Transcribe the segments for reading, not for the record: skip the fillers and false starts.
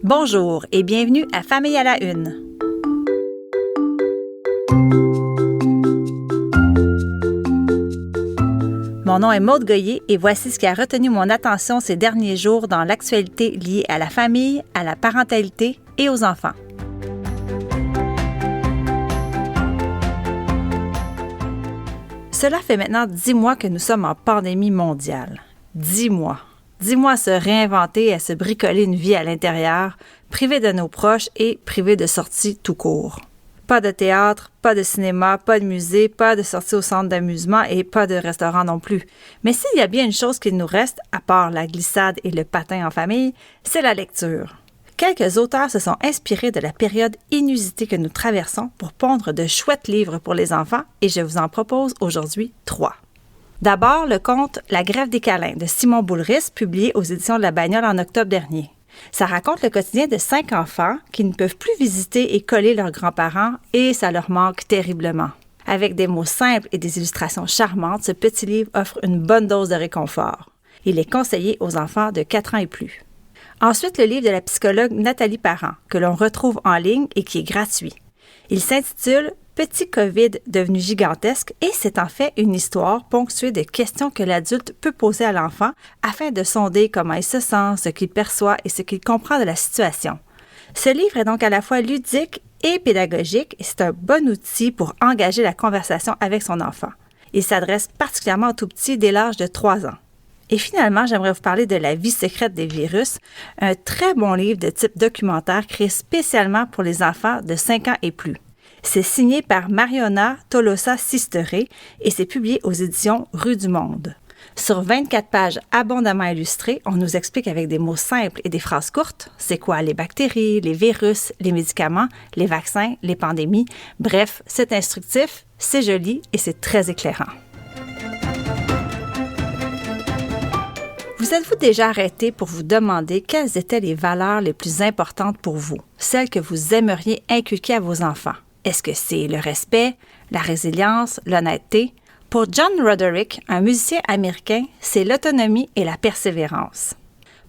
Bonjour et bienvenue à Famille à la Une. Mon nom est Maude Goyer et voici ce qui a retenu mon attention ces derniers jours dans l'actualité liée à la famille, à la parentalité et aux enfants. Cela fait maintenant 10 mois que nous sommes en pandémie mondiale. 10 mois. 10 mois à se réinventer, à se bricoler une vie à l'intérieur, privés de nos proches et privés de sorties tout court. Pas de théâtre, pas de cinéma, pas de musée, pas de sorties au centre d'amusement et pas de restaurant non plus. Mais s'il y a bien une chose qu'il nous reste, à part la glissade et le patin en famille, c'est la lecture. Quelques auteurs se sont inspirés de la période inusitée que nous traversons pour pondre de chouettes livres pour les enfants et je vous en propose aujourd'hui 3. D'abord, le conte « La grève des câlins » de Simon Boulris, publié aux éditions de La Bagnole en octobre dernier. Ça raconte le quotidien de 5 enfants qui ne peuvent plus visiter et coller leurs grands-parents et ça leur manque terriblement. Avec des mots simples et des illustrations charmantes, ce petit livre offre une bonne dose de réconfort. Il est conseillé aux enfants de 4 ans et plus. Ensuite, le livre de la psychologue Nathalie Parent, que l'on retrouve en ligne et qui est gratuit. Il s'intitule « Petit COVID devenu gigantesque » et c'est en fait une histoire ponctuée de questions que l'adulte peut poser à l'enfant afin de sonder comment il se sent, ce qu'il perçoit et ce qu'il comprend de la situation. Ce livre est donc à la fois ludique et pédagogique et c'est un bon outil pour engager la conversation avec son enfant. Il s'adresse particulièrement aux tout-petits dès l'âge de 3 ans. Et finalement, j'aimerais vous parler de La vie secrète des virus, un très bon livre de type documentaire créé spécialement pour les enfants de 5 ans et plus. C'est signé par Mariona Tolosa Sisteré et c'est publié aux éditions Rue du Monde. Sur 24 pages abondamment illustrées, on nous explique avec des mots simples et des phrases courtes c'est quoi les bactéries, les virus, les médicaments, les vaccins, les pandémies. Bref, c'est instructif, c'est joli et c'est très éclairant. Vous êtes-vous déjà arrêté pour vous demander quelles étaient les valeurs les plus importantes pour vous, celles que vous aimeriez inculquer à vos enfants? Est-ce que c'est le respect, la résilience, l'honnêteté? Pour John Roderick, un musicien américain, c'est l'autonomie et la persévérance.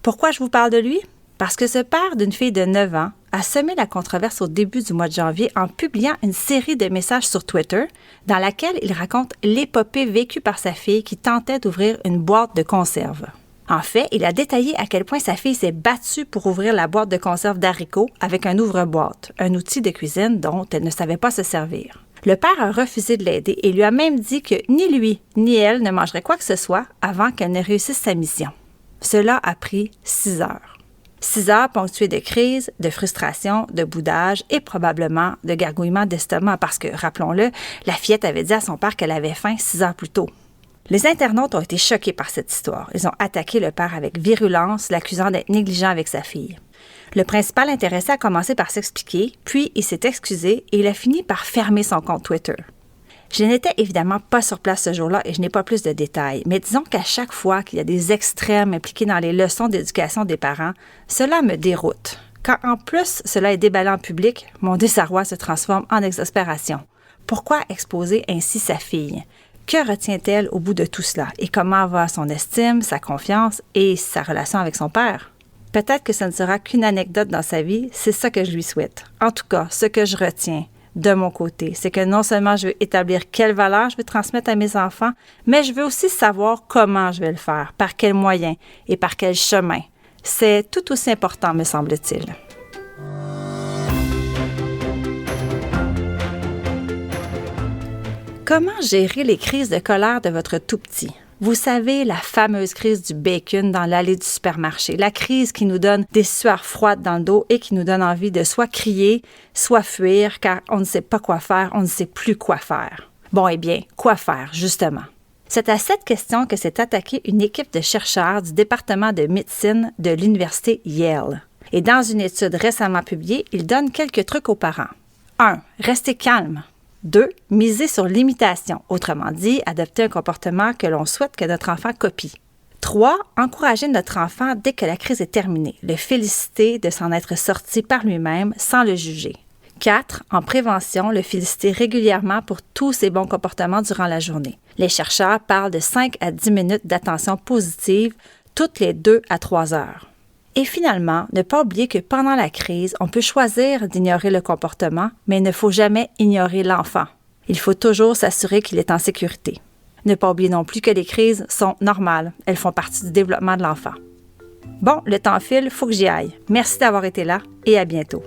Pourquoi je vous parle de lui? Parce que ce père d'une fille de 9 ans a semé la controverse au début du mois de janvier en publiant une série de messages sur Twitter dans laquelle il raconte l'épopée vécue par sa fille qui tentait d'ouvrir une boîte de conserve. En fait, il a détaillé à quel point sa fille s'est battue pour ouvrir la boîte de conserve d'haricots avec un ouvre-boîte, un outil de cuisine dont elle ne savait pas se servir. Le père a refusé de l'aider et lui a même dit que ni lui ni elle ne mangeraient quoi que ce soit avant qu'elle ne réussisse sa mission. Cela a pris 6 heures. 6 heures ponctuées de crises, de frustration, de boudage et probablement de gargouillements d'estomac parce que, rappelons-le, la fillette avait dit à son père qu'elle avait faim 6 heures plus tôt. Les internautes ont été choqués par cette histoire. Ils ont attaqué le père avec virulence, l'accusant d'être négligent avec sa fille. Le principal intéressé a commencé par s'expliquer, puis il s'est excusé et il a fini par fermer son compte Twitter. Je n'étais évidemment pas sur place ce jour-là et je n'ai pas plus de détails, mais disons qu'à chaque fois qu'il y a des extrêmes impliqués dans les leçons d'éducation des parents, cela me déroute. Quand en plus cela est déballé en public, mon désarroi se transforme en exaspération. Pourquoi exposer ainsi sa fille? Que retient-elle au bout de tout cela et comment va son estime, sa confiance et sa relation avec son père? Peut-être que ce ne sera qu'une anecdote dans sa vie, c'est ça que je lui souhaite. En tout cas, ce que je retiens de mon côté, c'est que non seulement je veux établir quelles valeurs je veux transmettre à mes enfants, mais je veux aussi savoir comment je vais le faire, par quels moyens et par quel chemin. C'est tout aussi important, me semble-t-il. Comment gérer les crises de colère de votre tout-petit? Vous savez, la fameuse crise du bacon dans l'allée du supermarché, la crise qui nous donne des sueurs froides dans le dos et qui nous donne envie de soit crier, soit fuir, car on ne sait pas quoi faire, on ne sait plus quoi faire. Bon, eh bien, quoi faire, justement? C'est à cette question que s'est attaquée une équipe de chercheurs du département de médecine de l'université Yale. Et dans une étude récemment publiée, ils donnent quelques trucs aux parents. 1. Restez calme. 2. Miser sur l'imitation, autrement dit, adopter un comportement que l'on souhaite que notre enfant copie. 3. Encourager notre enfant dès que la crise est terminée, le féliciter de s'en être sorti par lui-même sans le juger. 4. En prévention, le féliciter régulièrement pour tous ses bons comportements durant la journée. Les chercheurs parlent de 5 à 10 minutes d'attention positive toutes les 2 à 3 heures. Et finalement, ne pas oublier que pendant la crise, on peut choisir d'ignorer le comportement, mais il ne faut jamais ignorer l'enfant. Il faut toujours s'assurer qu'il est en sécurité. Ne pas oublier non plus que les crises sont normales. Elles font partie du développement de l'enfant. Bon, le temps file, faut que j'y aille. Merci d'avoir été là et à bientôt.